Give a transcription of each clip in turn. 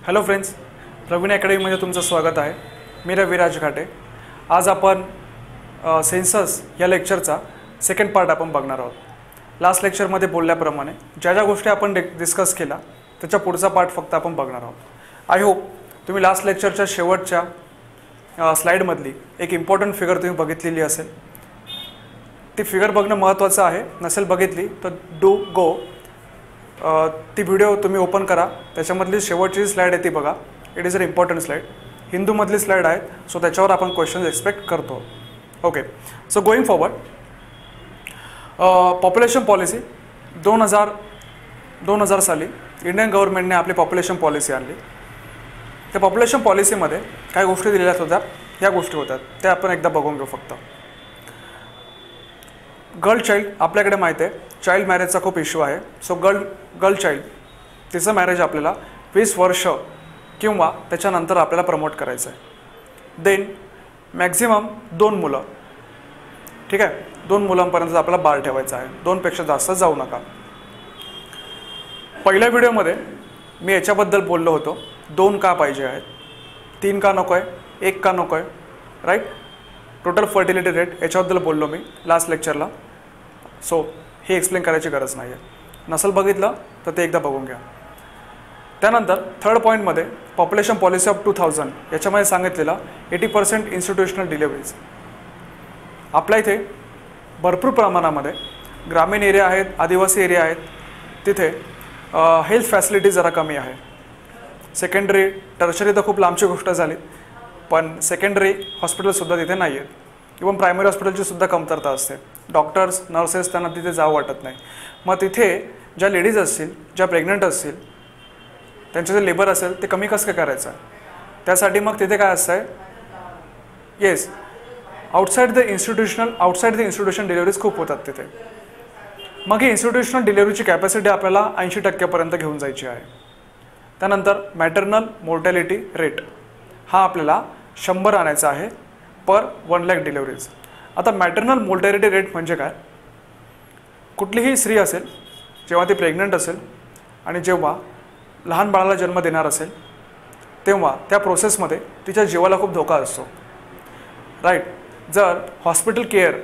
Hello friends, Pravin अकॅडमीमध्ये तुमचं स्वागत आहे. मी रविराज घाटे. आज आपण सेन्सस या लेक्चरचा सेकंड पार्ट आपण बघणार आहोत. लास्ट लेक्चरमध्ये बोलल्याप्रमाणे ज्या गोष्टी आपण डिस्कस केला त्याचा पुढचा पार्ट फक्त आपण बघणार आहोत. आय होप तुम्ही लास्ट लेक्चरच्या शेवटच्या स्लाईडमधली एक इम्पॉर्टंट फिगर तुम्ही बघितलेली असेल. ती फिगर बघणं महत्त्वाचं आहे. नसेल बघितली तर डू गो ती व्हिडिओ तुम्ही ओपन करा. त्याच्यामधली शेवटची स्लाईड आहे ती बघा. It is a important slide. हिंदूमधली स्लाईड आहेत, सो त्याच्यावर आपण क्वेश्चन्स एक्सपेक्ट करतो. Okay, so going forward, population policy 2000 साली इंडियन गव्हर्नमेंटने आपली पॉप्युलेशन पॉलिसी आणली. त्या पॉप्युलेशन पॉलिसीमध्ये काही गोष्टी दिलेल्या होत्या. ह्या गोष्टी होत्या त्या आपण एकदा बघून घेऊ. फक्त गर्ल चाइल्ड आपल्याकडे माहिती आहे, चाइल्ड मॅरेजचा खूप इश्यू आहे. सो गर्ल चाइल्ड तिचं मॅरेज आपल्याला 20 वर्ष किंवा त्याच्यानंतर आपल्याला प्रमोट करायचं आहे. देन मॅक्झिमम 2 मुलं, ठीक आहे, 2 मुलांपर्यंत आपल्याला बाळ ठेवायचं आहे. 2 पेक्षा जास्त जाऊ नका. पहिल्या व्हिडिओमध्ये मी याच्याबद्दल बोललो होतो, 2 का पाहिजे आहेत, 3 का नको आहे, 1 का नको आहे, राईट. टोटल फर्टिलिटी रेट याच्याबद्दल बोललो मी लास्ट लेक्चरला. सो हे एक्सप्लेन करायची गरज नाही आहे. नसेल बघितलं तर ते एकदा बघून घ्या. त्यानंतर थर्ड पॉईंटमध्ये पॉप्युलेशन पॉलिसी ऑफ 2000 याच्यामध्ये सांगितलेला 80% इन्स्टिट्यूशनल डिलिव्हरीज. आपल्या इथे भरपूर प्रमाणामध्ये ग्रामीण एरिया आहेत, आदिवासी एरिया आहेत, तिथे हेल्थ फॅसिलिटी जरा कमी आहे. सेकंडरी टर्शरी तर खूप लांबची गोष्ट झाली, पण सेकंडरी हॉस्पिटलसुद्धा तिथे नाही आहेत. इवन प्रायमरी हॉस्पिटलची सुद्धा कमतरता असते. डॉक्टर्स नर्सेस त्यांना तिथे जावं वाटत नाही. मग तिथे ज्या लेडीज असतील, ज्या प्रेग्नंट असतील, त्यांचे जे लेबर असेल ते कमी कसं काय करायचं. त्यासाठी मग तिथे काय असतं आहे, yes, outside the institution deliveries खूप होतात तिथे. मग ही इन्स्टिट्यूशनल डिलिव्हरीची कॅपॅसिटी आपल्याला 80% घेऊन जायची आहे. त्यानंतर मॅटर्नल मोर्टॅलिटी रेट हा आपल्याला 100 आणायचा आहे पर 1 लाख डिलिव्हरीज. आता मॅटर्नल मोर्टॅलिटी रेट म्हणजे काय, कुठलीही स्त्री असेल जेव्हा ती प्रेग्नंट असेल आणि जेव्हा लहान बाळाला जन्म देणार असेल तेव्हा त्या प्रोसेसमध्ये तिच्या जीवाला खूप धोका असतो, राईट. जर हॉस्पिटल केअर,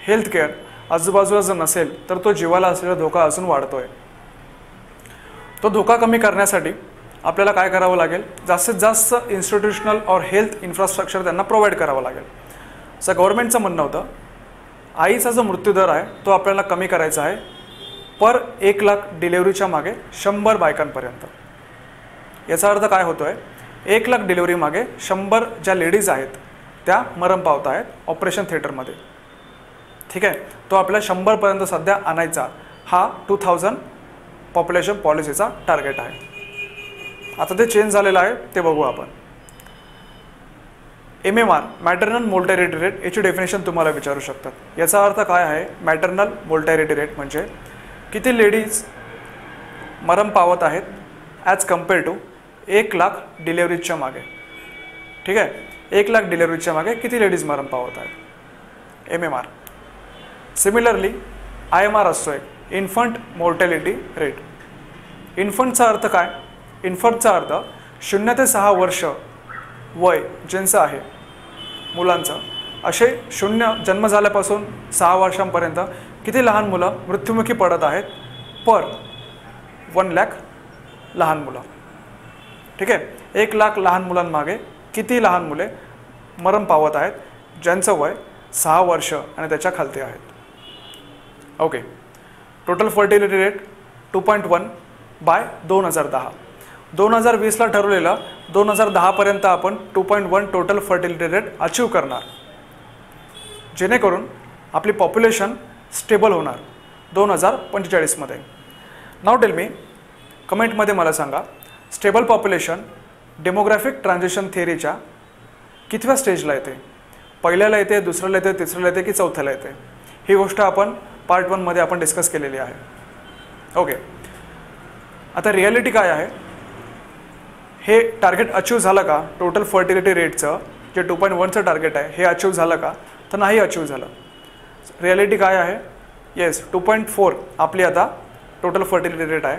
हेल्थ केअर आजूबाजूला जर नसेल तर तो जीवाला असलेला धोका अजून वाढतो आहे. तो धोका कमी करण्यासाठी आपल्याला काय करावं लागेल, जास्तीत जास्त इन्स्टिट्यूशनल और हेल्थ इन्फ्रास्ट्रक्चर त्यांना प्रोव्हाइड करावं लागेल. असं गव्हर्नमेंटचं म्हणणं होतं. आईचा जो मृत्यूदर आहे तो आपल्याला कमी करायचा आहे पर 1 लाख डिलेव्हरीच्या मागे 100 बायकांपर्यंत. याचा अर्थ काय होतो आहे, 1 लाख डिलिव्हरी मागे 100 ज्या लेडीज आहेत त्या मरण पावत आहेत ऑपरेशन थिएटरमध्ये, ठीक आहे. तो आपल्याला 100पर्यंत सध्या आणायचा हा 2000 पॉप्युलेशन पॉलिसीचा टार्गेट आहे. आता ते चेंज झालेलं आहे, ते बघू आपण. MMR मॅटर्नल मोर्टॅलिटी रेट याची डेफिनेशन तुम्हाला विचारू शकतात. याचा अर्थ काय आहे, मॅटर्नल मोर्टॅलिटी रेट म्हणजे किती लेडीज मरण पावत आहेत ॲज कम्पेअर टू 1 लाख डिलेव्हरीजच्या मागे, ठीक आहे. 1 लाख डिलेव्हरीजच्या मागे किती लेडीज मरण पावत आहेत, MMR. सिमिलरली IMR असतो एक, इन्फंट मोर्टॅलिटी रेट. इन्फंटचा अर्थ काय, इन्फंटचा अर्थ 0 ते 6 वर्ष वय ज्यांचं आहे मुलांचं, असे 0 जन्म झाल्यापासून 6 वर्षांपर्यंत किती लहान मुलं मृत्युमुखी पडत आहेत पर 1 लाख लहान मुलं, ठीक आहे. 1 लाख लहान मुलांमागे किती लहान मुले मरण पावत आहेत ज्यांचं वय 6 वर्ष आणि त्याच्या खालती आहेत. Okay, total fertility rate 2.1 by 2010. 2020ला ठरवलेलं 2010पर्यंत आपण 2.1 टोटल फर्टिलिटी रेट अचीव करणार, जेणेकरून आपली पॉप्युलेशन स्टेबल होणार 2045मध्ये. नाव टेल मी, कमेंटमध्ये मला सांगा, स्टेबल पॉप्युलेशन डेमोग्राफिक ट्रान्झिशन थिअरीच्या कितव्या स्टेजला येते, पहिल्याला येते, दुसऱ्याला येते, तिसऱ्याला येते की चौथ्याला येते. ही गोष्ट आपण पार्ट 1मध्ये आपण डिस्कस केलेली आहे. ओके, आता रिॲलिटी काय आहे, हे टार्गेट अचीव झालं का, टोटल फर्टिलिटी रेटचं जे 2.1चं टार्गेट आहे हे अचीव झालं का, तर नाही अचीव झालं. रिॲलिटी काय आहे, येस 2.4 आपली आता टोटल फर्टिलिटी रेट आहे.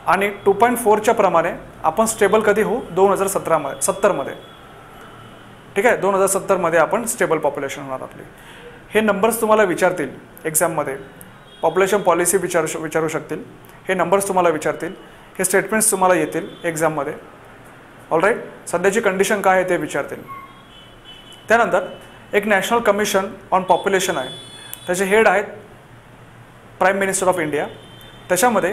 आणि 2.4च्या प्रमाणे आपण स्टेबल कधी होऊ 2070मध्ये. ठीक आहे, 2070मध्ये आपण स्टेबल पॉप्युलेशन होणार आपली. हे नंबर्स तुम्हाला विचारतील एक्झाममध्ये, पॉप्युलेशन पॉलिसी विचारू शकतील, हे नंबर्स तुम्हाला विचारतील, हे स्टेटमेंट्स तुम्हाला येतील एक्झाममध्ये. ऑलराईट, सध्याची कंडिशन काय आहे ते विचारतील. त्यानंतर एक नॅशनल कमिशन ऑन पॉप्युलेशन आहे, त्याचे हेड आहेत प्राईम मिनिस्टर ऑफ इंडिया. त्याच्यामध्ये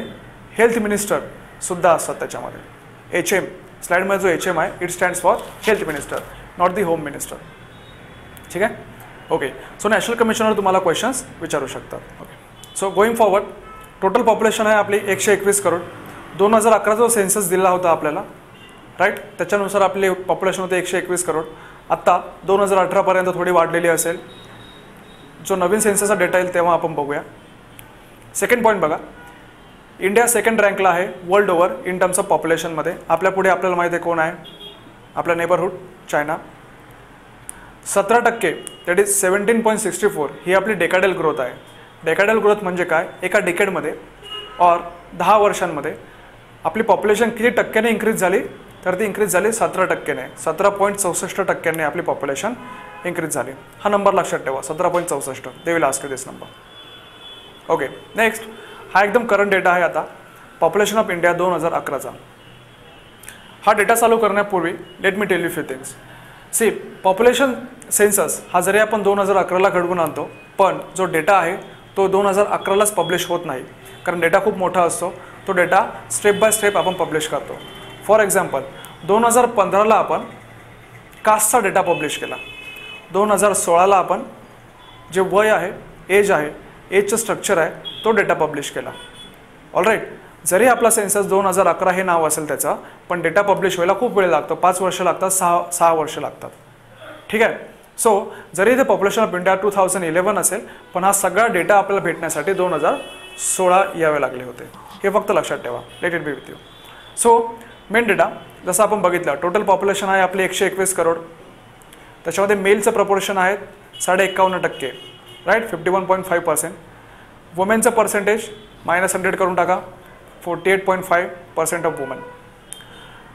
हेल्थ मिनिस्टरसुद्धा असतात त्याच्यामध्ये. HM स्लाईडमध्ये जो HM आहे it stands for health minister, not the home minister. ठीक आहे, ओके. सो नॅशनल कमिशनवर तुम्हाला क्वेश्चन्स विचारू शकतात. Okay, so going forward, total population आहे आपली 121 करोड. 2011 जो सेन्सस दिला होता आपल्याला, राईट, त्याच्यानुसार आपली पॉप्युलेशन होते 121 करोड. आत्ता 2018पर्यंत थोडी वाढलेली असेल. जो नवीन सेन्ससचा डेटा येईल तेव्हा आपण बघूया. सेकंड पॉईंट बघा, इंडिया सेकंड रँकला आहे world over in terms of पॉप्युलेशनमध्ये. आपल्यापुढे आपल्याला माहिती आहे कोण आहे, आपला नेबरहूड चायना. 17%, दॅट इज 17.64 ही आपली डेकाडल ग्रोथ आहे. डेकाडल ग्रोथ म्हणजे काय, एका डेकेडमध्ये और 10 वर्षांमध्ये आपली पॉप्युलेशन किती टक्क्याने इन्क्रीज झाली, तर ती इन्क्रीज झाली 17%. 17.64% आपली पॉप्युलेशन इन्क्रीज झाली. हा नंबर लक्षात ठेवा, 17.64. They will ask this number. Okay, next, हा एकदम करंट डेटा आहे आता, पॉप्युलेशन ऑफ इंडिया 2011चा. हा डेटा चालू करण्यापूर्वी let me tell you few things. See, population census हा जरी आपण 2011ला घडवून आणतो, पण जो डेटा आहे तो 2011लाच पब्लिश होत नाही, कारण डेटा खूप मोठा असतो. तो डेटा स्टेप बाय स्टेप आपण पब्लिश करतो. फॉर एक्झाम्पल, 2015ला आपण कास्टचा डेटा पब्लिश केला. 2016ला आपण जे वय आहे, एज आहे, एजचं स्ट्रक्चर आहे, तो डेटा पब्लिश केला. ऑलराईट, जरी आपला सेन्सस 2011 हे नाव असेल त्याचा, पण डेटा पब्लिश व्हायला खूप वेळ लागतो. 5 वर्ष लागतात, 6 वर्ष लागतात. ठीक आहे, सो जरी ते पॉप्युलेशन ऑफ इंडिया 2011 असेल, पण हा सगळा डेटा आपल्याला भेटण्यासाठी 2016 यावे लागले होते. हे फक्त लक्षात ठेवा. Let it be with you. So main data जसं आपण बघितलं, टोटल पॉप्युलेशन आहे आपली 121 करोड. त्याच्यामध्ये मेलचं प्रपोर्शन आहे 51.5%, राईट, 51.5%. वुमेनचं पर्सेंटेज -100 करून टाका, 48.5% ऑफ वुमन.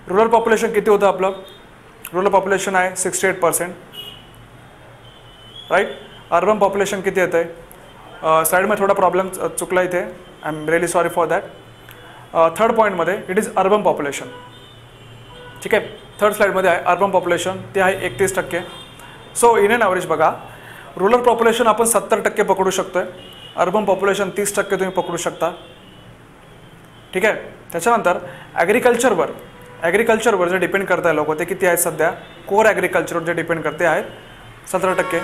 रुरल पॉप्युलेशन किती होतं आपलं, रुरल पॉप्युलेशन आहे 68%, राईट. अर्बन पॉप्युलेशन किती येतं आहे, साईडमध्ये थोडा प्रॉब्लेम चुकला इथे, I am really sorry for that. Third पॉईंटमध्ये इट इज अर्बन पॉप्युलेशन. ठीक आहे, थर्ड स्लाईडमध्ये आहे अर्बन पॉप्युलेशन, ते आहे 31%. सो इन एन ॲव्हरेज बघा, रुरल पॉप्युलेशन आपण 70% पकडू शकतो आहे, अर्बन पॉप्युलेशन 30% तुम्ही पकडू शकता. ठीक आहे, त्याच्यानंतर ॲग्रिकल्चरवर जे डिपेंड करताय लोक, ते किती आहेत सध्या, कोर ॲग्रिकल्चरवर जे डिपेंड करते आहेत 17%.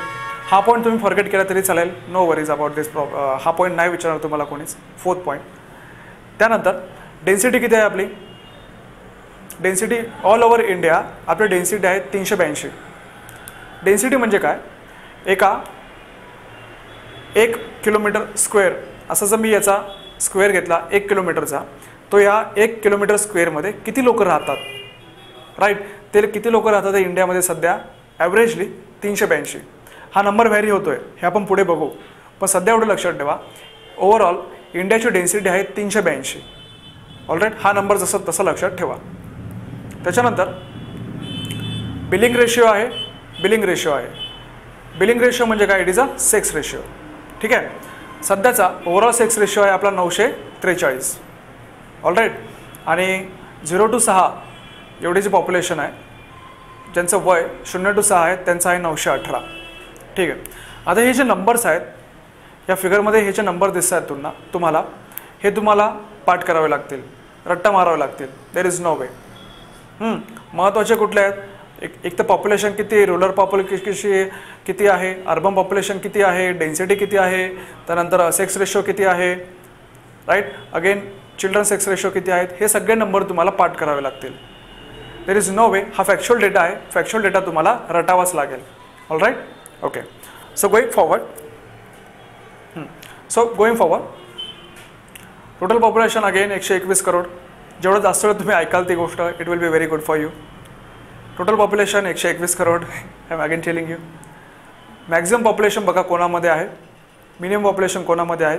हा पॉईंट तुम्ही फॉरगेट केला तरी चालेल, नो वरीज अबाउट दिस. हा पॉईंट नाही विचारणार तुम्हाला कोणीच. Fourth point. त्यानंतर डेन्सिटी किती आहे आपली, डेन्सिटी ऑल ओव्हर इंडिया आपली डेन्सिटी आहे 382. डेन्सिटी म्हणजे काय, 1 किलोमीटर स्क्वेअर, असं जर मी याचा स्क्वेअर घेतला 1 किलोमीटरचा, तो या 1 किलोमीटर स्क्वेअरमध्ये किती लोक राहतात, राईट. ते किती लोक राहतात इंडियामध्ये सध्या ॲव्हरेजली 382. हा नंबर व्हॅरी होतो आहे, हे आपण पुढे बघू, पण सध्या एवढं लक्षात ठेवा, ओव्हरऑल इंडियाची डेन्सिटी आहे 382. ऑलराईट, हा नंबर तसं लक्षात ठेवा. त्याच्यानंतर बिलिंग रेशिओ आहे. बिलिंग रेशिओ म्हणजे काय, it is a sex ratio. ठीक आहे, सध्याचा ओव्हरऑल सेक्स रेशिओ आहे आपला 943. ऑलराईट, आणि 0 to 6 एवढी जी पॉप्युलेशन आहे, ज्यांचं वय 0 to 6 आहे, त्यांचं आहे 918. ठीक आहे, आता हे जे नंबर्स आहेत या फिगरमध्ये, हे जे नंबर दिसत आहेत तुम्हाला, हे तुम्हाला पाठ करावे लागतील, रट्टा मारावे लागतील. देर इज नो वे. महत्त्वाचे कुठले आहेत, एक तर पॉप्युलेशन किती, रुरल पॉप्युलेशन किती आहे, अर्बन पॉप्युलेशन किती आहे, डेन्सिटी किती आहे, त्यानंतर सेक्स रेशो किती आहे, right. Again children sex ratio किती आहेत, हे सगळे नंबर तुम्हाला पाठ करावे लागतील. There is no way. हा फॅक्च्युअल डेटा आहे, फॅक्च्युअल डेटा तुम्हाला रटावाच लागेल. All right, okay. So going forward, total population again 121 crore. जेवढं जास्त वेळ तुम्ही ऐकाल ती गोष्ट, it will be very good for you. Total population 121 crore. I am again telling you. Maximum population बघा कोणामध्ये आहे, मिनिमम पॉप्युलेशन कोणामध्ये आहे.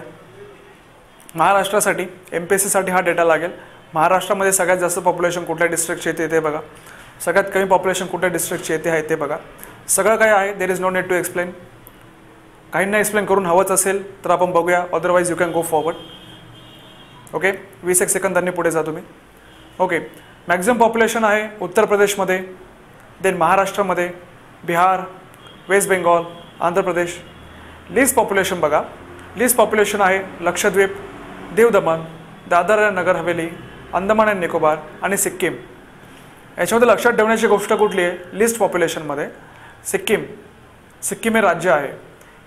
महाराष्ट्रासाठी MPSCसाठी हा डेटा लागेल. महाराष्ट्रामध्ये सगळ्यात जास्त पॉप्युलेशन कुठल्या डिस्ट्रिक्टचे येते ते बघा, सगळ्यात कमी पॉप्युलेशन कुठल्या डिस्ट्रिक्टचे येते आहे ते बघा. सगळं काय आहे, there is no need to explain. काहींना एक्सप्लेन करून हवंच असेल तर आपण बघूया, otherwise you can go forward. Okay, 20 सेकंदांनी पुढे जा तुम्ही. ओके, मॅक्झिमम पॉप्युलेशन आहे उत्तर प्रदेशमध्ये, देन महाराष्ट्रामध्ये, Bihar, West Bengal, Andhra Pradesh. List population बघा, लिस्ट पॉप्युलेशन आहे लक्षद्वीप, दीव दमण, दादर आणि नगर हवेली, अंदमान आणि निकोबार आणि सिक्कीम. याच्यामध्ये लक्षात ठेवण्याची गोष्ट कुठली आहे, लिस्ट पॉप्युलेशनमध्ये सिक्कीम, सिक्कीम हे राज्य आहे.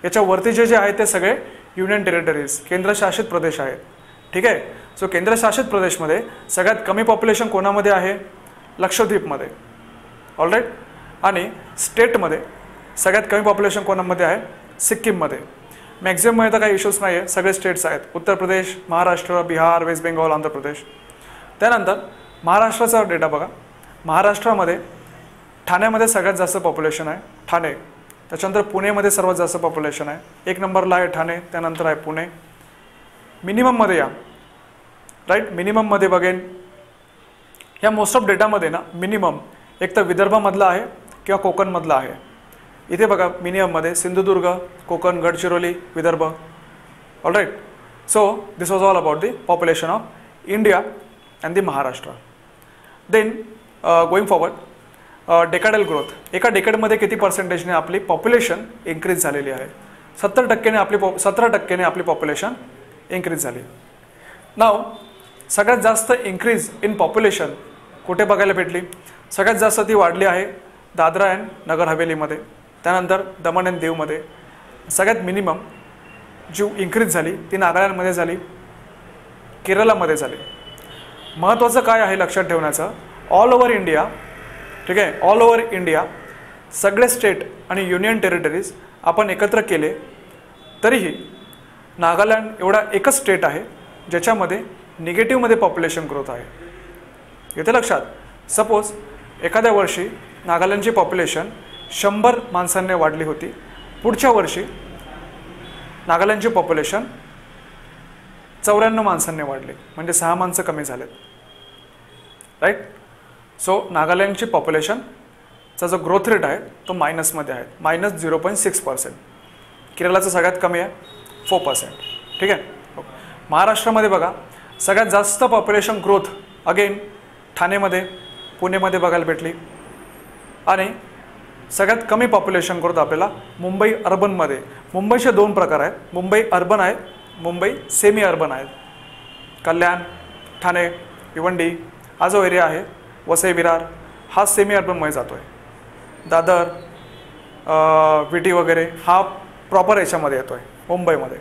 याच्या वरती जे आहे ते सगळे युनियन टेरिटरीज, केंद्रशासित प्रदेश आहेत. ठीक आहे. सो केंद्रशासित प्रदेशमध्ये सगळ्यात कमी पॉप्युलेशन कोणामध्ये आहे, लक्षद्वीपमध्ये. ऑलराईट. आणि स्टेटमध्ये सगळ्यात कमी पॉप्युलेशन कोणामध्ये आहे, सिक्कीममध्ये. मॅक्झिमममध्ये तर काही इश्यूज नाही आहे, सगळे स्टेट्स आहेत, उत्तर प्रदेश, महाराष्ट्र, बिहार, वेस्ट बेंगॉल, आंध्र प्रदेश. त्यानंतर महाराष्ट्राचा डेटा बघा, महाराष्ट्रामध्ये ठाण्यामध्ये सगळ्यात जास्त पॉप्युलेशन आहे, ठाणे. त्याच्यानंतर पुणेमध्ये सर्वात जास्त पॉप्युलेशन आहे, 1 नंबरला आहे ठाणे, त्यानंतर आहे पुणे. मिनिमममध्ये या, राईट, मिनिमममध्ये बघेन या मोस्ट ऑफ डेटामध्ये ना मिनिमम एक तर विदर्भामधला आहे किंवा कोकणमधला आहे. इथे बघा मिनिमममध्ये Sindhudurg, Konkan, Gadchiroli, Vidarbha. Alright. So this was all about the population of India and the Maharashtra. Then going forward, decadal growth. एका डेकेडमध्ये किती पर्सेंटेजने आपली पॉप्युलेशन इन्क्रीज झालेली आहे, 17% आपली पॉप्युलेशन इन्क्रीज झाली. नाव सगळ्यात जास्त इन्क्रीज इन पॉप्युलेशन कुठे बघायला भेटली, सगळ्यात जास्त ती वाढली आहे दादरा अँड नगर हवेलीमध्ये, त्यानंतर दमण अँड दीवमध्ये. सगळ्यात मिनिमम जी इन्क्रीज झाली ती नागालँडमध्ये झाली, केरळमध्ये झाली. महत्त्वाचं काय आहे लक्षात ठेवण्याचं, ऑल ओव्हर इंडिया, ठीक आहे, ऑल ओव्हर इंडिया सगळे स्टेट आणि युनियन टेरिटरीज आपण एकत्र केले तरीही नागालँड एवढा एकच स्टेट आहे ज्याच्यामध्ये निगेटिव्हमध्ये पॉप्युलेशन ग्रोथ आहे. येथे लक्षात, सपोज एखाद्या वर्षी नागालँडची पॉप्युलेशन 100 माणसांनी वाढली होती, पुढच्या वर्षी नागालँडची पॉप्युलेशन 94 माणसांनी वाढली, म्हणजे 6 माणसं कमी झालेत. राईट. सो नागालँडची पॉप्युलेशनचा जो ग्रोथ रेट आहे तो मायनसमध्ये आहे, -0.6%. केरळाचं सगळ्यात कमी आहे 4%. ठीक आहे. महाराष्ट्रामध्ये बघा सगळ्यात जास्त पॉप्युलेशन ग्रोथ अगेन ठाणेमध्ये, पुणेमध्ये बघायला भेटली. आणि सगळ्यात कमी पॉप्युलेशन ग्रोथ आपल्याला मुंबई अर्बनमध्ये. मुंबईचे 2 प्रकार आहेत, मुंबई अर्बन आहे, मुंबई सेमी अर्बन आहेत. कल्याण, ठाणे, भिवंडी हा जो एरिया आहे, वसई विरार, हा सेमी अर्बनमध्ये जातो आहे. दादर, विटी वगैरे हा प्रॉपर याच्यामध्ये येतो आहे मुंबईमध्ये.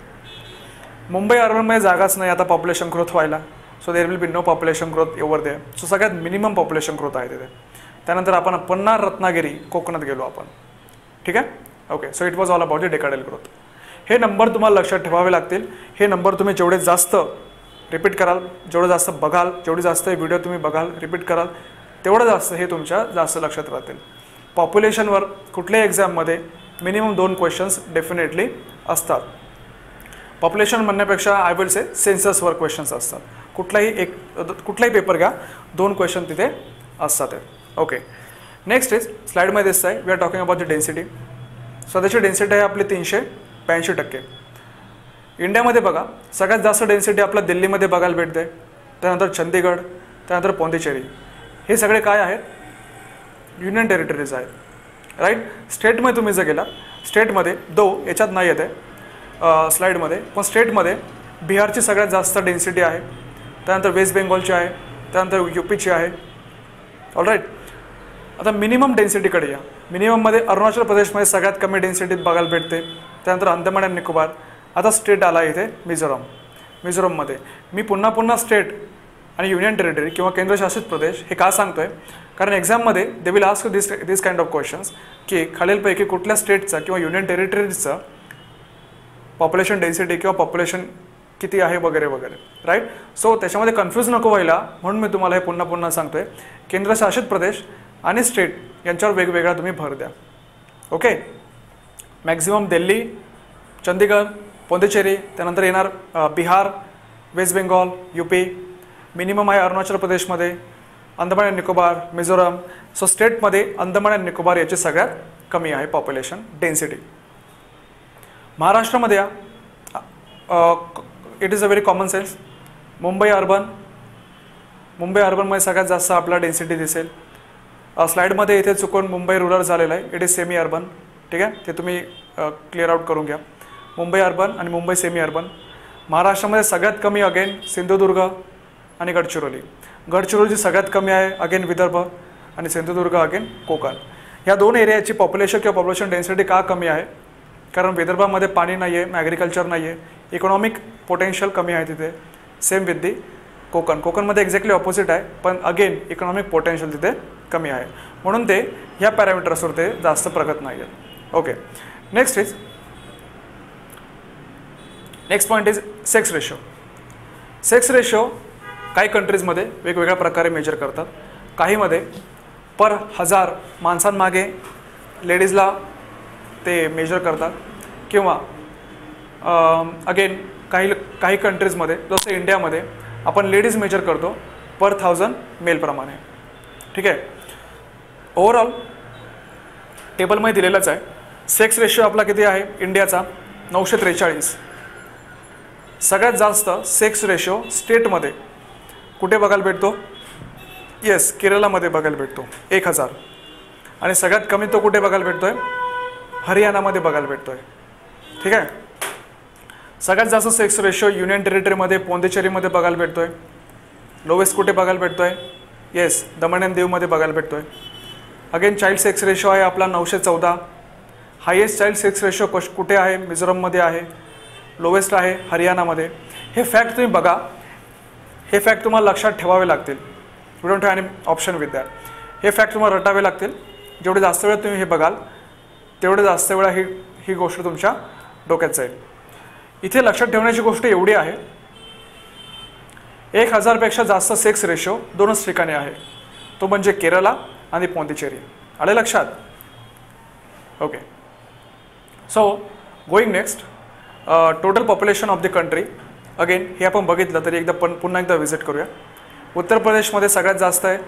मुंबई अर्बनमध्ये जागाच नाही आता पॉप्युलेशन ग्रोथ व्हायला, so there will be no population growth over there. So सगळ्यात मिनिमम पॉप्युलेशन ग्रोथ आहे तिथे. त्यानंतर आपण पन्नार, रत्नागिरी, कोकणात गेलो आपण. ठीक आहे. Okay. So it was all about the decadal growth. हे नंबर तुम्हाला लक्षात ठेवावे लागतील. हे नंबर तुम्ही जेवढे जास्त रिपीट कराल, जेवढं जास्त बघाल, जेवढी जास्त व्हिडिओ तुम्ही बघाल, रिपीट कराल, तेवढं जास्त हे तुमच्या जास्त लक्षात राहतील. पॉप्युलेशनवर कुठल्याही एक्झाममध्ये मिनिमम 2 क्वेश्चन्स डेफिनेटली असतात. पॉप्युलेशन म्हणण्यापेक्षा आय विल से सेन्ससवर क्वेश्चन्स असतात. कुठलाही पेपर घ्या, 2 क्वेश्चन तिथे असतात. ओके. नेक्स्ट इज स्लाईडमध्ये दिसत आहे, we are talking about the density. सध्याची डेन्सिटी आहे आपली 382%. इंडियामध्ये बघा सगळ्यात जास्त डेन्सिटी आपल्या दिल्लीमध्ये बघायला भेटते, त्यानंतर चंदीगड, त्यानंतर पॉंडिचेरी. हे सगळे काय आहेत, युनियन टेरिटरीज आहेत. राईट. स्टेटमध्ये तुम्ही जर गेला, स्टेटमध्ये याच्यात नाही येते स्लाईडमध्ये, पण स्टेटमध्ये बिहारची सगळ्यात जास्त डेन्सिटी आहे, त्यानंतर वेस्ट बेंगॉलची आहे, त्यानंतर UPची आहे. ऑलराईट. आता मिनिमम डेन्सिटीकडे या. मिनिमममध्ये अरुणाचल प्रदेशमध्ये सगळ्यात कमी डेन्सिटीत बघायला भेटते, त्यानंतर अंदमान आणि निकोबार. आता स्टेट आला इथे मिझोरममध्ये. मी पुन्हा स्टेट आणि युनियन टेरिटरी किंवा केंद्रशासित प्रदेश हे का सांगतोय, कारण एक्झाममध्ये they will ask this kind of questions की खालीलपैकी कुठल्या स्टेटचा किंवा युनियन टेरिटरीजचं पॉप्युलेशन डेन्सिटी किंवा पॉप्युलेशन किती आहे वगैरे वगैरे. राईट. सो त्याच्यामध्ये कन्फ्यूज नको व्हायला म्हणून मी तुम्हाला हे पुन्हा सांगतोय. केंद्रशासित प्रदेश आणि स्टेट यांच्यावर वेगवेगळा तुम्ही भर द्या. ओके. मॅक्झिमम दिल्ली, चंदीगड, पॉंडिचेरी, त्यानंतर येणार Bihar, West Bengal, UP, minimum आहे अरुणाचल प्रदेशमध्ये, अंदमान अँड निकोबार, मिझोराम. सो स्टेटमध्ये अंदमान अँड निकोबार याची सगळ्यात कमी आहे पॉप्युलेशन डेन्सिटी. महाराष्ट्रामध्ये it is a very common sense. Mumbai अर्बनमध्ये सगळ्यात जास्त आपला डेन्सिटी दिसेल. स्लाईडमध्ये इथे चुकून मुंबई रुरल झालेलं आहे. It is semi urban. ठीक आहे, ते तुम्ही क्लिअर आउट करून घ्या. मुंबई अर्बन आणि मुंबई सेमी अर्बन. महाराष्ट्रामध्ये सगळ्यात कमी अगेन सिंधुदुर्ग आणि गडचिरोली. गडचिरोली सगळ्यात कमी आहे अगेन विदर्भ, आणि सिंधुदुर्ग अगेन कोकण. ह्या दोन एरियाची पॉप्युलेशन किंवा पॉप्युलेशन डेन्सिटी का कमी आहे? कारण विदर्भामध्ये पाणी नाही आहे, ॲग्रिकल्चर नाही आहे, इकॉनॉमिक पोटेन्शियल कमी आहे तिथे. सेम विथ दी कोकणमध्ये एक्झॅक्टली ऑपोजिट आहे, पण अगेन इकॉनॉमिक पोटेन्शियल तिथे कमी आहे, म्हणून ते ह्या पॅरामीटर्सवर ते जास्त प्रगत नाही आहेत. Okay, next point is sex ratio. Sex ratio काही कंट्रीजमध्ये वेगवेगळ्या प्रकारे मेजर करतात. काहीमध्ये पर 1000 माणसांमागे लेडीजला ते मेजर करतात, किंवा अगेन काही कंट्रीजमध्ये जसं इंडियामध्ये आपण लेडीज मेजर करतो पर 1000 मेलप्रमाणे. ठीक आहे, ओव्हरऑल टेबलमध्ये दिलेलंच आहे. सेक्स रेशो आपला किती आहे इंडियाचा? 943. सगळ्यात जास्त सेक्स रेशो स्टेटमध्ये कुठे बघायला भेटतो? येस, केरळमध्ये बघायला भेटतो 1000. आणि सगळ्यात कमी तो कुठे बघायला भेटतोय? हरियाणामध्ये बघायला भेटतोय. ठीक आहे, सगळ्यात जास्त सेक्स रेशो युनियन टेरिटरीमध्ये पोंडिचेरीमध्ये बघायला भेटतोय. लोवेस्ट कुठे बघायला भेटतोय? येस, दमण अँड दीवमध्ये बघायला भेटतोय. अगेन चाइल्ड सेक्स रेशो आहे आपला 914. हायेस्ट चाइल्ड सेक्स रेशो कुठे आहे? मिझोरममध्ये आहे. लोवेस्ट आहे हरियाणामध्ये. हे फॅक्ट तुम्ही बघा, हे फॅक्ट तुम्हाला लक्षात ठेवावे लागतील. We don't have any option with that. हे फॅक्ट तुम्हाला रटावे लागतील. जेवढे जास्त वेळ तुम्ही हे बघाल तेवढे जास्त वेळा ही गोष्ट तुमच्या डोक्यात जाईल. इथे लक्षात ठेवण्याची गोष्ट एवढी आहे, 1000पेक्षा जास्त सेक्स रेशो 2च ठिकाणी आहे, तो म्हणजे केरला आणि पोंडिचेरी. आले लक्षात? Okay, so going next, total population of the country. Again हे आपण बघितलं तरी पुन्हा एकदा व्हिजिट करूया. उत्तर प्रदेशमध्ये सगळ्यात जास्त आहे,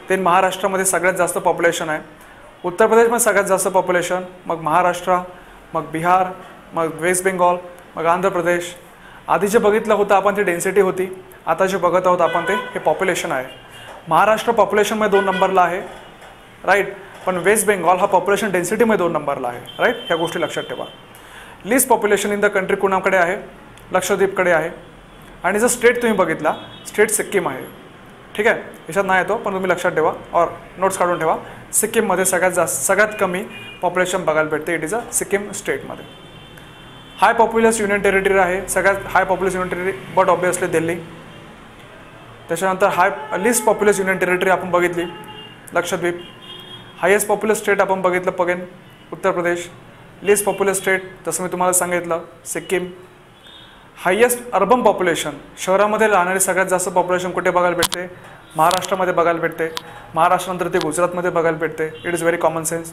ते महाराष्ट्रामध्ये सगळ्यात जास्त पॉप्युलेशन आहे. उत्तर प्रदेशमध्ये सगळ्यात जास्त पॉप्युलेशन, मग महाराष्ट्र, मग बिहार, मग वेस्ट बेंगॉल, मग आंध्र प्रदेश. आधी जे बघितलं होतं आपण ते डेन्सिटी होती, आता जे बघत आहोत आपण ते हे पॉप्युलेशन आहे. महाराष्ट्र पॉप्युलेशनमध्ये 2 नंबरला आहे, राईट, पण वेस्ट बेंगॉल हा पॉप्युलेशन डेन्सिटीमध्ये 2 नंबरला आहे, राईट. ह्या गोष्टी लक्षात ठेवा. Least population in the country कुणाकडे आहे? लक्षद्वीपकडे आहे. आणि जर स्टेट तुम्ही बघितला, स्टेट सिक्कीम आहे. ठीक आहे, याच्यात नाही येतो, पण तुम्ही लक्षात ठेवा और नोट्स काढून ठेवा. सिक्कीममध्ये सगळ्यात कमी पॉप्युलेशन बघायला भेटते. इट इज अ सिक्कीम स्टेटमध्ये. हाय पॉप्युलस युनियन टेरिटरी आहे, सगळ्यात high populous union territory, but obviously Delhi. त्याच्यानंतर लिस्ट पॉप्युलस युनियन टेरिटरी आपण बघितली, लक्षद्वीप. हायेस्ट पॉप्युलस स्टेट आपण बघितलं पगेन Uttar Pradesh. List populous state जसं मी तुम्हाला सांगितलं सिक्कीम. हायेस्ट अर्बन पॉप्युलेशन, शहरामध्ये राहणारी सगळ्यात जास्त पॉप्युलेशन कुठे बघायला भेटते? महाराष्ट्रामध्ये बघायला भेटते. महाराष्ट्रानंतर ते गुजरातमध्ये बघायला भेटते. It is very common sense.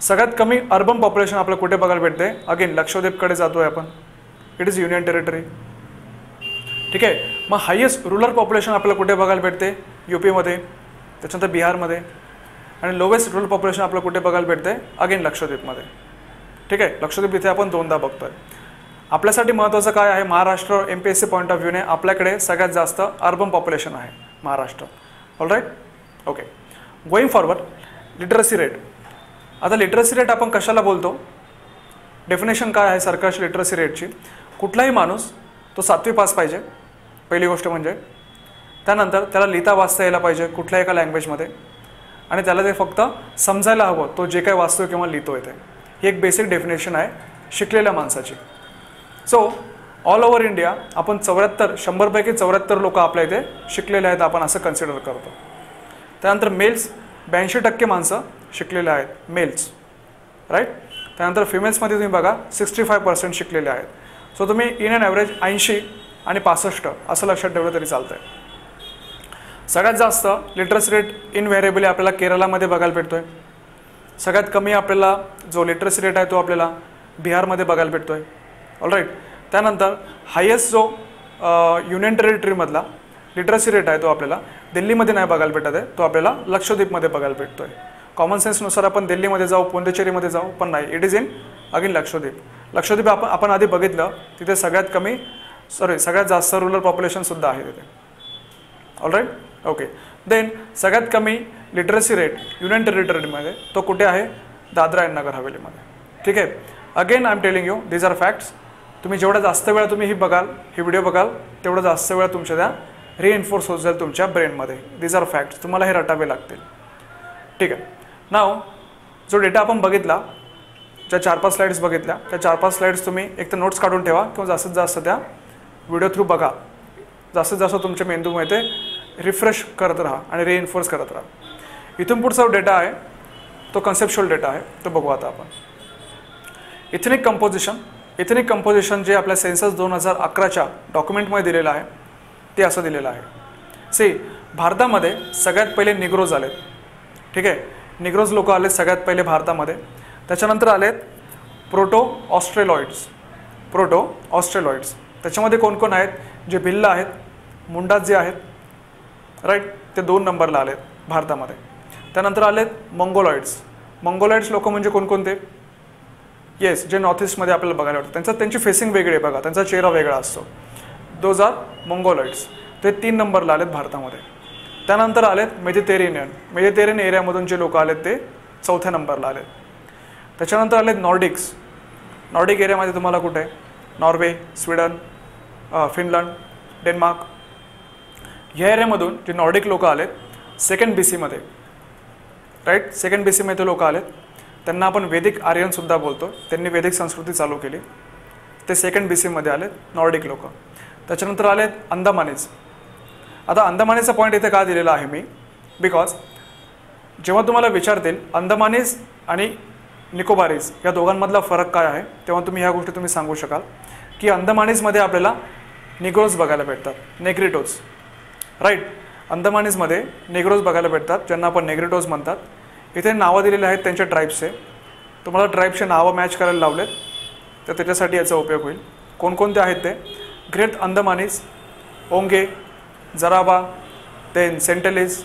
सगळ्यात कमी अर्बन पॉप्युलेशन आपल्याला कुठे बघायला भेटते? अगेन लक्षद्वीपकडे जातोय आपण. It is union territory. ठीक आहे, मग हायेस्ट रुरल पॉप्युलेशन आपल्याला कुठे बघायला भेटते? यूपीमध्ये, त्याच्यानंतर बिहारमध्ये. आणि लोवेस्ट रुरल पॉप्युलेशन आपल्याला कुठे बघायला भेटते? अगेन लक्षद्वीपमध्ये. ठीक आहे, लक्षद्वीप इथे आपण 2दा बघतोय. आपल्यासाठी महत्त्वाचं काय आहे? महाराष्ट्र MPSC पॉईंट ऑफ व्ह्यूने आपल्याकडे सगळ्यात जास्त अर्बन पॉप्युलेशन आहे Maharashtra. All right, okay. Going forward, literacy rate. आता लिटरसी रेट आपण कशाला बोलतो? डेफिनेशन काय आहे सरकारची लिटरसी रेटची? कुठलाही माणूस तो 7वी पास पाहिजे, पहिली गोष्ट म्हणजे. त्यानंतर त्याला लिहिता वाचता यायला पाहिजे कुठल्याही एका लँग्वेजमध्ये, आणि त्याला ते फक्त समजायला हवं तो जे काही वाचतोय किंवा लिहितोय ते. ही एक बेसिक डेफिनेशन आहे शिकलेल्या माणसाची. सो ऑल ओव्हर इंडिया आपण 100पैकी 74 लोक आपल्या इथे शिकलेले आहेत आपण असं कन्सिडर करतो. त्यानंतर मेल्स 82% माणसं शिकलेले आहेत, मेल्स, राईट. त्यानंतर फिमेल्समध्ये तुम्ही बघा 65% शिकलेले आहेत. सो तुम्ही इन अँड ॲव्हरेज 80 आणि 65 असं लक्षात ठेवलं तरी चालतं आहे. सगळ्यात जास्त लिटरसी रेट इनव्हेरिएबली आपल्याला केरळामध्ये बघायला भेटतोय. सगळ्यात कमी आपल्याला जो लिटरसी रेट आहे तो आपल्याला बिहारमध्ये बघायला भेटतोय. All right. त्यानंतर हायेस्ट जो युनियन टेरिटरीमधला लिटरसी रेट आहे तो आपल्याला दिल्लीमध्ये नाही बघायला भेटत आहे, तो आपल्याला लक्षद्वीपमध्ये बघायला भेटतो आहे. कॉमन सेन्सनुसार आपण दिल्लीमध्ये जाऊ, पोंडिचेरीमध्ये जाऊ, पण नाही, it is in again Lakshadweep. Lakshadweep आपण आधी बघितलं, तिथे सगळ्यात जास्त रुरल पॉप्युलेशनसुद्धा आहे तिथे. All right, okay. देन सगळ्यात कमी लिटरसी रेट युनियन टेरिटरीमध्ये तो कुठे आहे? दादरा अँड नगर हवेलीमध्ये. ठीक आहे. Again I am telling you, these are facts. तुम्ही जेवढा जास्त वेळा तुम्ही ही व्हिडिओ बघाल तेवढं जास्त वेळा तुमच्या त्या रिइन्फोर्स होत जाईल तुमच्या ब्रेनमध्ये. दीज आर फॅक्ट्स, तुम्हाला हे रटावे लागतील. ठीक आहे. नाव जो डेटा आपण बघितला, ज्या 4-5 स्लाइड्स बघितल्या, त्या 4-5 स्लाइड्स तुम्ही एक तर नोट्स काढून ठेवा किंवा जास्तीत जास्त त्या व्हिडिओ थ्रू बघा. जास्तीत जास्त तुमच्या मेंदूमध्ये रिफ्रेश करत राहा आणि रिइन्फोर्स करत राहा. इथून पुढचा डेटा आहे तो कन्सेप्च्युअल डेटा आहे, तो बघू आता आपण. इथेनिक कंपोजिशन जे आपल्या सेन्सस 2011च्या डॉक्युमेंटमध्ये दिलेलं आहे ते असं दिलेलं आहे. सी, भारतामध्ये सगळ्यात पहिले निग्रोज आलेत. ठीक आहे, निग्रोज लोक आलेत सगळ्यात पहिले भारतामध्ये. त्याच्यानंतर आलेत प्रोटो ऑस्ट्रेलॉइड्स. त्याच्यामध्ये कोण कोण आहेत? जे भिल्ल आहेत, मुंडाज जे आहेत, राईट, ते 2 नंबरला आलेत भारतामध्ये. त्यानंतर आलेत मंगोलॉइड्स लोक म्हणजे कोणकोणते? येस, जे नॉर्थ ईस्टमध्ये आपल्याला बघायला वाटतं. त्यांची फेसिंग वेगळी आहे बघा, त्यांचा चेहरा वेगळा असतो. Those are mongoloids. ते 3 नंबरला आलेत भारतामध्ये. त्यानंतर आलेत मेडिटेरियन एरियामधून जे लोक आलेत ते 4थ्या नंबरला आलेत. त्याच्यानंतर आलेत नॉर्डिक एरियामध्ये तुम्हाला कुठे? नॉर्वे, स्वीडन, फिनलंड, डेन्मार्क ह्या एरियामधून जे नॉर्डिक लोक आलेत 2nd BC मध्ये, राईट, 2nd BC मध्ये लोक आलेत. त्यांना आपण वैदिक आर्यनसुद्धा बोलतो. त्यांनी वैदिक संस्कृती चालू केली. ते 2nd BC मध्ये आलेत नॉर्डिक लोक. त्याच्यानंतर आलेत अंदमानीज. आता अंदमानीचा पॉईंट इथे का दिलेला आहे मी? बिकॉज जेव्हा तुम्हाला विचारतील अंदमानीज आणि निकोबारीज या दोघांमधला फरक काय आहे, तेव्हा तुम्ही ह्या गोष्टी तुम्ही सांगू शकाल की अंदमानीजमध्ये आपल्याला निग्रोज बघायला भेटतात, नेग्रिटोज, राईट. अंदमानीजमध्ये नेग्रोज बघायला भेटतात, ज्यांना आपण नेग्रिटोज म्हणतात. इथे नावं दिलेले आहेत त्यांच्या ट्राईब्सचे. तुम्हाला ट्राईब्सचे नावं मॅच करायला लावलेत तर त्याच्यासाठी याचा उपयोग होईल. कोणकोणते आहेत ते? ग्रेट अंदमानीज, ओंगे, जराबा, देन सेंटेलिज,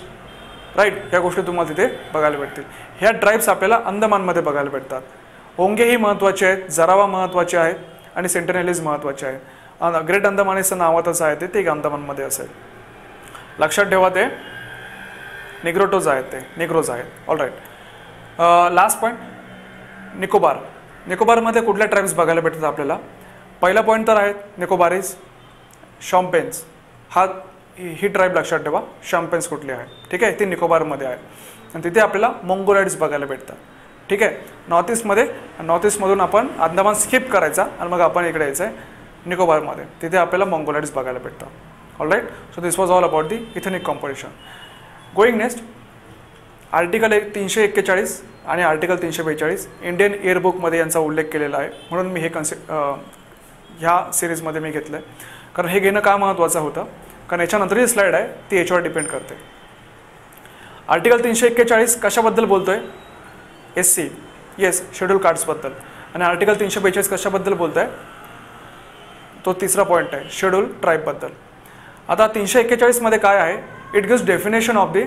राईट. ह्या गोष्टी तुम्हाला तिथे बघायला भेटतील. ह्या ट्राईब्स आपल्याला अंदमानमध्ये बघायला भेटतात. ओंगे ही महत्त्वाचे आहेत, जराबा महत्त्वाचे आहेत आणि सेंटेनेलिज महत्त्वाचे आहेत. ग्रेट अंदमानीजचं नावातच आहे ते अंदमानमध्ये असेल. लक्षात ठेवा ते निग्रोज आहेत. All right. लास्ट पॉईंट निकोबारमध्ये कुठल्या ट्राईब्स बघायला भेटतात आपल्याला? पहिला पॉईंट तर आहेत निकोबारीज, शॉम्पेन्स. ही ट्राईब लक्षात ठेवा. शॉम्पेन्स कुठली आहे? ठीक आहे, ती निकोबारमध्ये आहे. आणि तिथे आपल्याला मंगोलॉइड्स बघायला भेटतात. ठीक आहे. नॉर्थ ईस्टमधून आपण अंदमान स्किप करायचा आणि मग आपण इकडे यायचं आहे निकोबारमध्ये. तिथे आपल्याला मंगोलॉइड्स बघायला भेटतात. All right. So this was all about the ethnic composition. Going next, article 341 आणि आर्टिकल 342 इंडियन इयरबुकमध्ये यांचा उल्लेख केलेला आहे. म्हणून मी हे ह्या सिरीजमध्ये मी घेतलं आहे. कारण हे घेणं का महत्त्वाचं होतं? कारण याच्यानंतर जी स्लाईड आहे ती याच्यावर डिपेंड करते. आर्टिकल 341 कशाबद्दल बोलतोय? SC, येस, शेड्यूल कास्टबद्दल. आणि आर्टिकल 342 कशाबद्दल बोलत आहे? तो तिसरा पॉईंट आहे, शेड्यूल ट्राईबबद्दल. आता 341 मध्ये काय आहे? It gives definition of the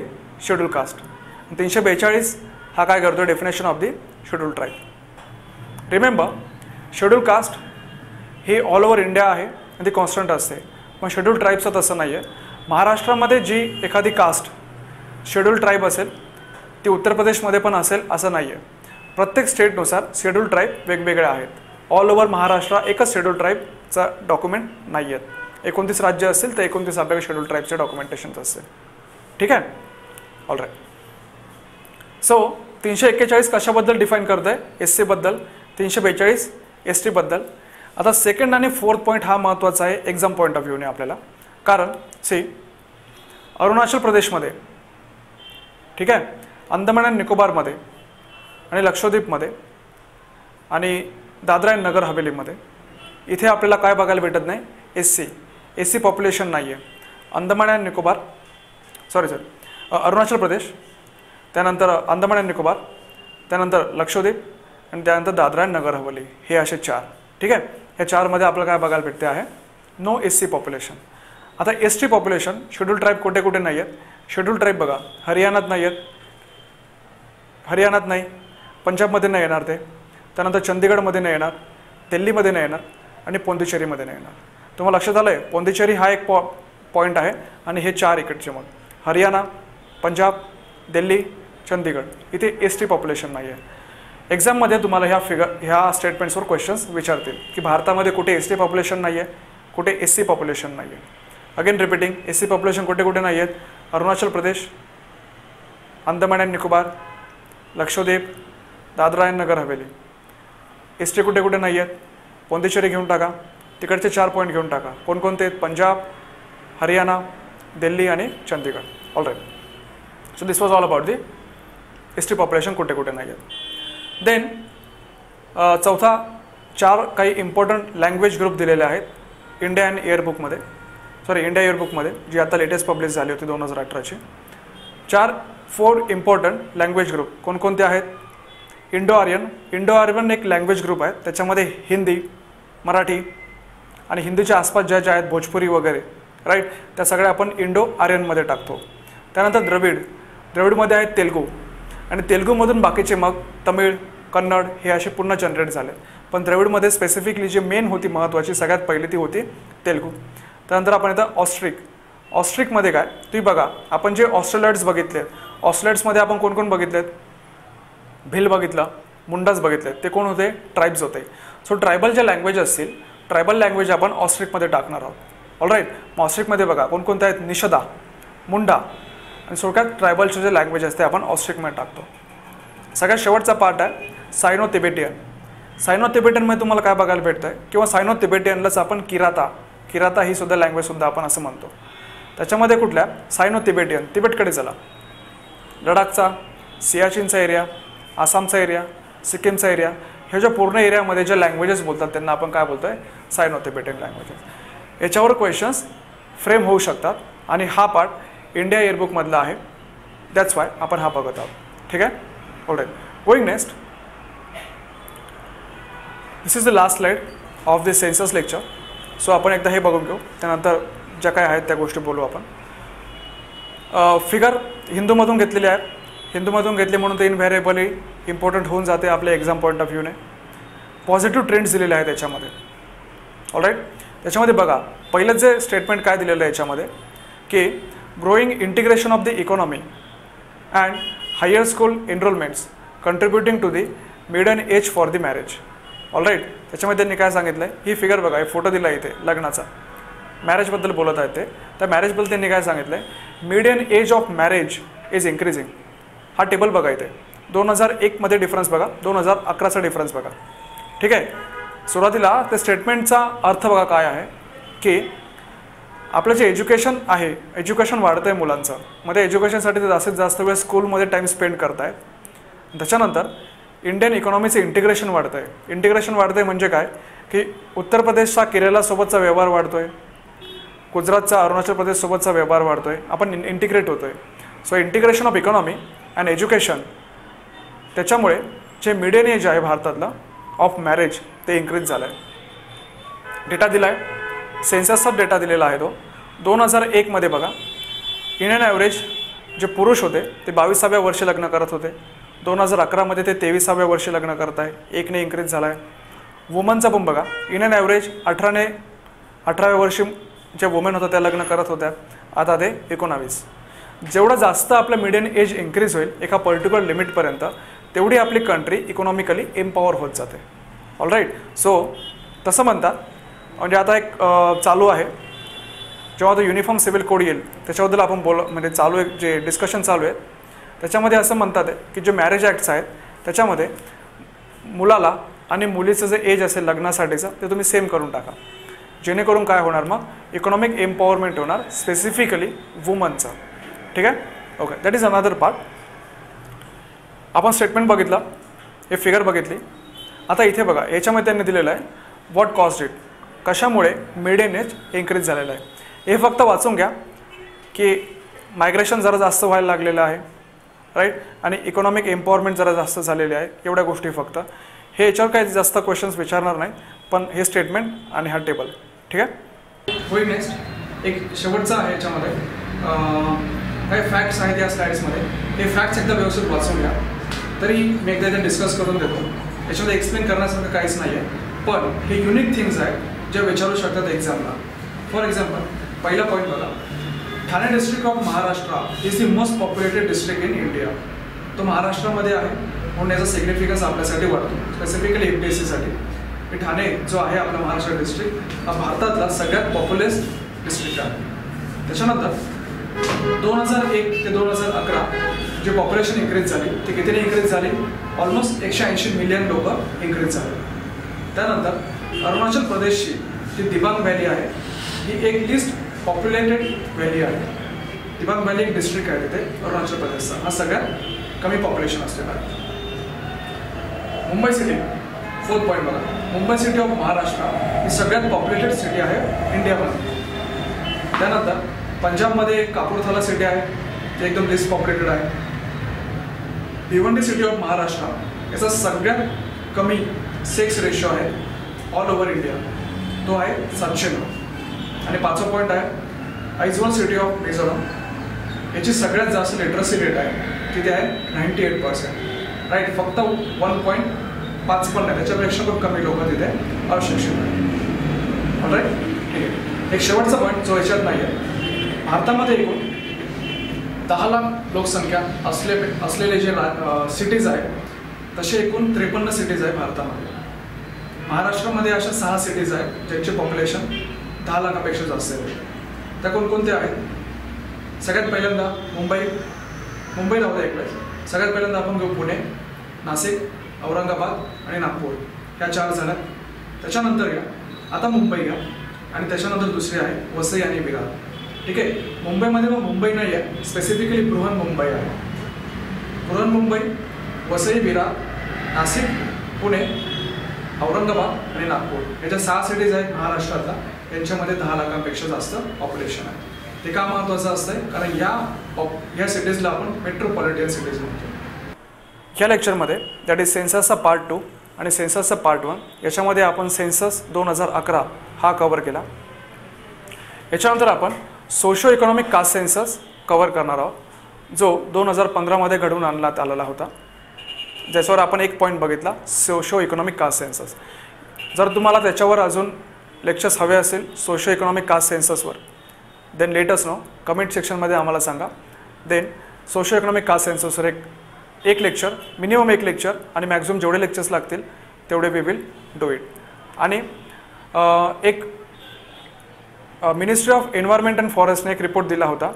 schedule caste. 342 हा काय करतो? Definition of the schedule tribe. Remember, schedule caste ही ऑल ओव्हर इंडिया आहे आणि ती कॉन्स्टंट असते. पण शेड्यूल ट्राईबचं तसं नाही आहे. महाराष्ट्रामध्ये जी एखादी कास्ट शेड्यूल ट्राईब असेल ती उत्तर प्रदेशमध्ये पण असेल असं नाही आहे. प्रत्येक स्टेटनुसार शेड्यूल ट्राईब वेगवेगळ्या आहेत. ऑल ओव्हर महाराष्ट्र एकच शेड्यूल ट्राईबचा डॉक्युमेंट नाही आहेत. 29 राज्य असतील तर 29 आपल्याकडे शेड्यूल ट्राईबचे डॉक्युमेंटेशन असेल. ठीक आहे. All right. सो 341 कशाबद्दल डिफाईन करत आहे? SC बद्दल. 342 ST बद्दल. आता 2nd आणि 4th पॉईंट हा महत्त्वाचा आहे एक्झाम पॉईंट ऑफ व्ह्यूने आपल्याला. कारण अरुणाचल प्रदेशमध्ये, ठीक आहे, अंदमान आणि निकोबारमध्ये आणि लक्षद्वीपमध्ये आणि दादरा आणि नगर हवेलीमध्ये इथे आपल्याला काय बघायला भेटत नाही? SC पॉप्युलेशन नाही आहे. अंदमान आणि निकोबार, अरुणाचल प्रदेश, त्यानंतर अंदमान आणि निकोबार, त्यानंतर लक्षद्वीप आणि त्यानंतर दादरा आणि नगर हवेली, हे असे 4. ठीक आहे. ह्या 4मध्ये आपल्याला काय बघायला भेटते आहे? No SC population. आता S T population schedule tribe कुठे कुठे नाही आहेत. शेड्यूल ट्राईब बघा हरियाणात नाही आहेत, हरियाणात नाही, पंजाबमध्ये नाही येणार ते, त्यानंतर चंदीगडमध्ये नाही येणार, दिल्लीमध्ये नाही येणार आणि पोंडिचेरीमध्ये नाही येणार. तुम्हाला लक्षात आलं आहे पोंडिचेरी हा एक पॉईंट आहे आणि हे 4 इकडचे मग हरियाणा, पंजाब, दिल्ली, चंदीगड इथे एस टी पॉप्युलेशन नाही आहे. एक्झाममध्ये तुम्हाला ह्या स्टेटमेंट्सवर क्वेश्चन्स विचारतील की भारतामध्ये कुठे एस टी पॉप्युलेशन नाही आहे, कुठे एस सी पॉप्युलेशन नाही आहे. Again repeating, S C population कुठे कुठे नाही आहेत. Arunachal Pradesh, Andaman and Nicobar, Lakshadweep, Dadra and Nagar Haveli. S T कुठे कुठे नाही आहेत. पोंडिचेरी घेऊन टाका, तिकडचे 4 पॉईंट घेऊन टाका. कोणकोणते आहेत. पंजाब, हरियाणा, दिल्ली आणि Chandigarh. All right. So this was all about the S T population कुठे कुठे नाही आहेत. देन चौथा 4 काही इम्पॉर्टंट लँग्वेज ग्रुप दिलेले आहेत इंडिया इयरबुकमध्ये, इंडिया इयरबुकमध्ये जी आता लेटेस्ट पब्लिश झाली होती 2018ची. 4 इम्पॉर्टंट लँग्वेज ग्रुप कोणकोणते आहेत. इंडो आर्यन एक लँग्वेज ग्रुप आहे. त्याच्यामध्ये हिंदी, मराठी आणि हिंदीच्या आसपास ज्या आहेत भोजपुरी वगैरे, राईट, त्या सगळ्या आपण इंडो आर्यनमध्ये टाकतो. त्यानंतर द्रविडमध्ये आहेत तेलुगू आणि तेलुगूमधून बाकीचे मग तमिळ, कन्नड हे असे पुन्हा जनरेट झाले. पण द्रविडमध्ये स्पेसिफिकली जी मेन होती महत्त्वाची सगळ्यात पहिली ती होती तेलुगू. त्यानंतर आपण येतं ऑस्ट्रिकमध्ये काय तुम्ही बघा, आपण जे ऑस्ट्रेलियड्स बघितले, ऑस्ट्रेलियड्समध्ये आपण कोण कोण बघितलेत. भिल बघितलं, मुंडाच बघितले, ते कोण होते. ट्राईब्स होते. सो ट्रायबल ज्या लँग्वेज असतील, ट्रायबल लँग्वेज आपण ऑस्ट्रिकमध्ये टाकणार आहोत. ऑल राईट. मग ऑस्ट्रिकमध्ये बघा कोणकोणते आहेत. निषदा, मुंडा आणि थोडक्यात ट्रायबलचे जे लँग्वेज असते आपण ऑस्ट्रिकमध्ये टाकतो. सगळ्यात शेवटचा पार्ट आहे सायनो तिबेटियन. सायनो तिबेटियनमध्ये तुम्हाला काय बघायला भेटतं आहे किंवा सायनो तिबेटियनलाच आपण किराता ही सुद्धा लँग्वेजसुद्धा आपण असं म्हणतो. त्याच्यामध्ये कुठल्या सायनो तिबेटियन, तिबेटकडे चला, लडाखचा, सियाचीनचा एरिया, आसामचा एरिया, सिक्कीमचा एरिया, हे ज्या पूर्ण एरियामध्ये ज्या लँग्वेजेस बोलतात त्यांना आपण काय बोलतोय सायनो तिबेटियन लँग्वेजेस. याच्यावर क्वेश्चन्स फ्रेम होऊ शकतात आणि हा पार्ट इंडिया इयरबुकमधला आहे. दॅट्स वाय आपण हा बघत आहोत. ठीक आहे. Alright. Going next. This is the last slide of this census lecture. सो आपण एकदा हे बघून घेऊ, त्यानंतर ज्या काय आहेत त्या गोष्टी बोलू आपण. फिगर हिंदूमधून घेतलेली आहे. हिंदूमधून घेतली म्हणून ते इनव्हेरिएबली इम्पॉर्टंट होऊन जाते आपल्या एक्झाम पॉईंट ऑफ व्ह्यूने. पॉझिटिव्ह ट्रेंड्स दिलेले आहेत त्याच्यामध्ये. ऑलराईट. त्याच्यामध्ये बघा पहिलं जे स्टेटमेंट काय दिलेलं आहे याच्यामध्ये की growing integration of the economy and higher school enrolments contributing to the median age for the marriage. Alright. त्याच्यामध्ये त्यांनी काय सांगितलं आहे, ही फिगर बघा, हे फोटो दिला इथे लग्नाचा, मॅरेजबद्दल बोलत आहेत ते. त्या मॅरेजबद्दल त्यांनी काय सांगितलं आहे, median age of marriage is increasing. हा टेबल बघा इथे 2001मध्ये डिफरन्स बघा, 2011चा डिफरन्स बघा. ठीक आहे. सुरुवातीला त्या स्टेटमेंटचा अर्थ बघा काय आहे की आपलं जे एज्युकेशन आहे, एज्युकेशन वाढतं आहे मुलांचं, मध्ये एज्युकेशनसाठी ते जास्तीत जास्त वेळ स्कूलमध्ये टाईम स्पेंड करत आहेत. त्याच्यानंतर इंडियन इकॉनॉमीचं इंटिग्रेशन वाढतं आहे. इंटिग्रेशन वाढतं आहे म्हणजे काय की उत्तर प्रदेशचा केरळासोबतचा व्यवहार वाढतो आहे, गुजरातचा अरुणाचल प्रदेशसोबतचा व्यवहार वाढतो आहे, आपण इंटिग्रेट होतो आहे. So integration of economy and education, त्याच्यामुळे जे मिडियन एज आहे भारतातला ऑफ मॅरेज ते इन्क्रीज झालं आहे. डेटा दिला आहे, सेन्ससचा डेटा दिलेला आहे तो. 2001मध्ये बघा इंडियन ॲव्हरेज जे पुरुष होते ते 22व्या वर्षी लग्न करत होते. 2011मध्ये ते 23व्या वर्षी लग्न करत आहे, 1ने इन्क्रीज झाला आहे. वुमनचा पण बघा, इंडियन ॲव्हरेज 18व्या वर्षी जे वुमेन होत्या त्या लग्न करत होत्या, आता ते 19. जेवढं जास्त आपलं मिडियन एज इन्क्रीज होईल एका पर्टिक्युलर लिमिटपर्यंत, तेवढी आपली कंट्री इकॉनॉमिकली एम्पॉवर होत जाते. ऑलराईट. सो तसं म्हणतात. म्हणजे आता एक चालू आहे, जेव्हा तो युनिफॉर्म सिव्हिल कोड येईल त्याच्याबद्दल आपण म्हणजे चालू आहे, जे डिस्कशन चालू आहे त्याच्यामध्ये असं म्हणतात की जे मॅरेज ॲक्ट्स आहेत त्याच्यामध्ये मुलाला आणि मुलीचं जे एज असेल लग्नासाठीचं ते तुम्ही सेम करून टाका, जेणेकरून काय होणार मग इकॉनॉमिक एम्पॉवरमेंट होणार स्पेसिफिकली वुमनचं. ठीक आहे. Okay. That is another part. आपण स्टेटमेंट बघितला, हे फिगर बघितली. आता इथे बघा याच्यामध्ये त्यांनी दिलेलं आहे व्हॉट कॉस्ट इट, कशामुळे मिडियन एज इन्क्रीज झालेलं आहे. हे फक्त वाचून घ्या की मायग्रेशन जरा जास्त व्हायला लागलेलं आहे, राईट, आणि इकॉनॉमिक एम्पॉवरमेंट जरा जास्त झालेली आहे. एवढ्या गोष्टी फक्त. हे याच्यावर काही जास्त क्वेश्चन्स विचारणार नाही, पण हे स्टेटमेंट आणि हा टेबल. ठीक आहे. होईल नेक्स्ट. एक शेवटचा आहे याच्यामध्ये काही फॅक्ट्स आहेत या स्लाइड्समध्ये. हे फॅक्ट्स एकदा व्यवस्थित वाचून घ्या, तरी मी एकदा ते डिस्कस करून देतो. याच्यामध्ये एक्सप्लेन करण्यासारखं काहीच नाही आहे, पण हे युनिक थिंग्स आहेत जे विचारू शकतात एक्झामला. फॉर एक्झाम्पल पहिला पॉईंट बघा, Thane district of Maharashtra is the most populated district in India. तो महाराष्ट्रामध्ये आहे म्हणून याचा सिग्निफिकन्स आपल्यासाठी वाटतो, स्पेसिफिकली MPSCसाठी. ठाणे जो आहे आपला महाराष्ट्र डिस्ट्रिक्ट हा भारतातला सगळ्यात पॉप्युलस डिस्ट्रिक्ट आहे. त्याच्यानंतर 2001 ते 2011 जे पॉप्युलेशन इन्क्रीज झाली ते कितीने इन्क्रीज झाली? ऑलमोस्ट 180 मिलियन लोक इन्क्रीज झाले. त्यानंतर अरुणाचल प्रदेशची जी दिबांग व्हॅली आहे ही एक लिस्ट पॉप्युलेटेड व्हॅली आहे. दिबांग व्हॅली एक डिस्ट्रिक्ट आहे तिथे अरुणाचल प्रदेशचा, हा सगळ्यात कमी पॉप्युलेशन असलेला आहे. मुंबई सिटी, फोर्थ पॉईंट बघा, मुंबई सिटी ऑफ महाराष्ट्र ही सगळ्यात पॉप्युलेटेड सिटी आहे इंडियामध्ये. त्यानंतर पंजाबमध्ये कापूरथाला सिटी आहे जे एकदम लिस्ट पॉप्युलेटेड आहे. भिवंडी सिटी ऑफ महाराष्ट्र याचा सगळ्यात कमी सेक्स रेशो आहे ऑल ओव्हर इंडिया, तो आहे 709. आणि पाचवा पॉईंट आहे आयझवाल सिटी ऑफ मिझोरम, याची सगळ्यात जास्त लिटरसी रेट आहे, तिथे आहे 98%. राईट, फक्त 1.5 पण नाही, त्याच्यापेक्षा पण कमी लोक तिथे अशिक्षित आहेत. ऑलराईट, ठीक आहे. एक शेवटचा पॉईंट जो याच्यात नाही आहे, भारतामध्ये एकूण 10 लाख लोकसंख्या असलेले जे सिटीज आहेत तसे एकूण 53 सिटीज आहे भारतामध्ये. महाराष्ट्रामध्ये अशा 6 सिटीज आहेत ज्यांचे पॉप्युलेशन 10 लाखापेक्षा जास्त आहे. त्या कोणकोणत्या आहेत? सगळ्यात पहिल्यांदा मुंबई राहू द्या इकडे. सगळ्यात पहिल्यांदा आपण घेऊ पुणे, नाशिक, औरंगाबाद आणि नागपूर, ह्या 4 झाल्या. त्याच्यानंतर घ्या आता मुंबई घ्या, आणि त्याच्यानंतर दुसरी आहे वसई आणि विरार. ठीक आहे, मुंबईमध्ये मग मुंबई नाही आहे, स्पेसिफिकली बृहन्मुंबई आहे. बृहन्मुंबई, वसई, विरार, नाशिक, पुणे, औरंगाबाद आणि नागपूर, याच्या 6 सिटीज आहेत महाराष्ट्रातला. यांच्यामध्ये 10 लाखांपेक्षा जास्त पॉप्युलेशन आहे. ते का महत्त्वाचं असतं? कारण या सिटीजला आपण मेट्रोपॉलिटन सिटीज म्हणतो. ह्या लेक्चरमध्ये दॅट इज सेन्ससचा पार्ट 2 आणि सेन्ससचा पार्ट 1, याच्यामध्ये आपण सेन्सस 2011 हा कव्हर केला. याच्यानंतर आपण socio economic caste census cover करणार आहोत, जो 2015मध्ये घडवून आणण्यात आलेला होता, ज्याच्यावर आपण एक पॉईंट बघितला, सोशो इकॉनॉमिक कास्ट सेन्सस. जर तुम्हाला त्याच्यावर अजून लेक्चर्स हवे असेल सोशो इकॉनॉमिक कास्ट सेन्ससवर, then let us know, comment सेक्शनमध्ये आम्हाला सांगा. देन सोशो इकॉनॉमिक कास्ट सेन्ससवर एक लेक्चर, मिनिमम एक लेक्चर, आणि मॅक्झिमम जेवढे लेक्चर्स लागतील तेवढे वी विल डू इट. आणि एक मिनिस्ट्री ऑफ एन्व्हायरमेंट अँड फॉरेस्टने एक रिपोर्ट दिला होता,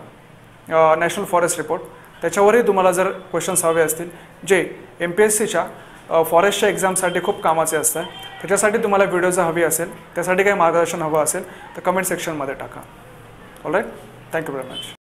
नॅशनल फॉरेस्ट रिपोर्ट. त्याच्यावरही तुम्हाला जर क्वेश्चन्स हवे असतील जे MPSCच्या फॉरेस्टच्या एक्झामसाठी खूप कामाचे असतात, त्याच्यासाठी तुम्हाला व्हिडिओज हवी असेल, त्यासाठी काही मार्गदर्शन हवं असेल तर कमेंट सेक्शनमध्ये टाका. All right, thank you very much.